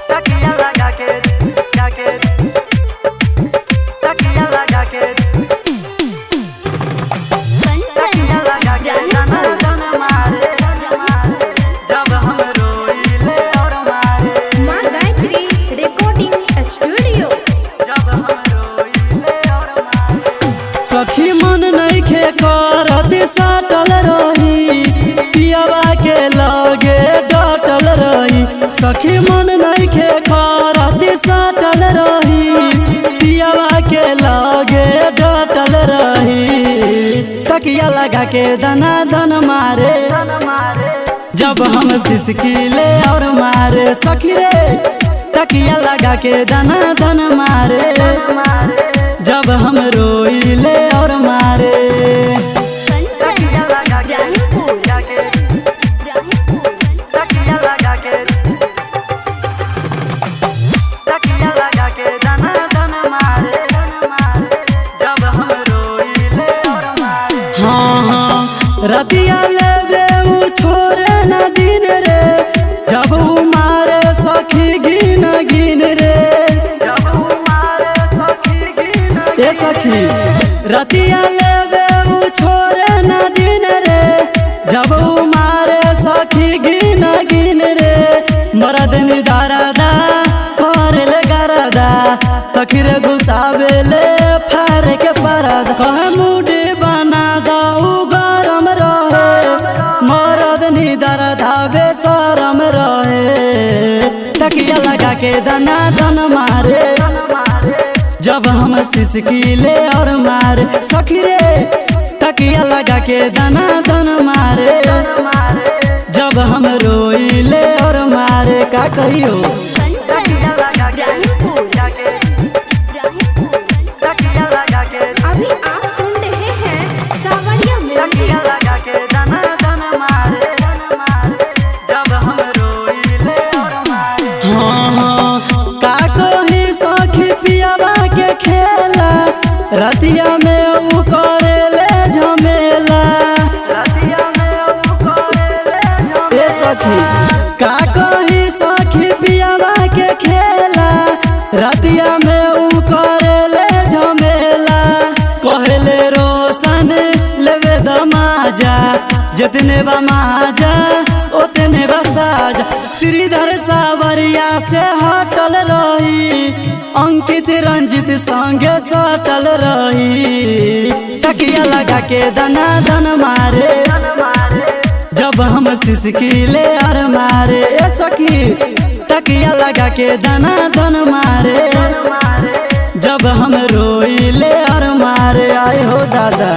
तकिया लगा के तकिया लगा के तकिया लगा के दना दना मारे जब हम रोइले और मारे। माँ गायत्री रिकॉर्डिंग स्टूडियो। जब हम रोइले और मारे सखी मन नइखे करत साटल रही पियावा के लगे डटल रही। सखी मन नइखे करत साटल रही पियावा के लगे डटल रही। तकिया लगा के दना दन मारे जब हम सिसकीले और मारे। सखी रे तकिया लगा के दना दन मारे जब हम रोइले और मारे। तकिया लगा के तकिया लगा के तकिया लगा के दना दना मारे जब हम रोइले और मारे। हाँ हाँ रतिया लेबे उ छोरे न दिन रे जब उ मारे सखी गिन गिन रे। जब उ मारे सखी गिन ए सखी रतिया लेबे उ छोरे न दिन रे जब उ मारे सखी गिन गिन रे। मरद निदारदा करले गरदा सखी रे घुसावेले फार के परद कहे मुड़ी बना दा उ गरम रहे। मरद निदारदा बेशरम रहे। तकिया लगा के दना दन मारे जब हम सिसकीले और मारे। सखी रे तकिया लगा के दना दन मारे जब हम रोइले और मारे। का कहियो तकिया लगा के तकिया लगा के अभी आप सुन रहे हैं सावरिया म्यूजिक। तकिया लगा के दना दना मारे जब हम रोइले और मारे। हाँ हाँ का कही सखी पियावा के खेला रतिया में उ करेले झमेला। रतिया में उ कोरेले ए सखी का कही सखी पियावा के खेला रतिया में उ करेले झमेला। कहले रोशन लेवे दमाजा जितने बा माजा उतने बा साजा। श्रीधर सावरिया से हटल रही अंकित रंजित संगे सटल रही। तकिया लगा के दना दन मारे जब हम सिसकीले और मारे। ए सखी तकिया लगा के दना दन मारे जब हम रोइले और मारे। आए हो दादा।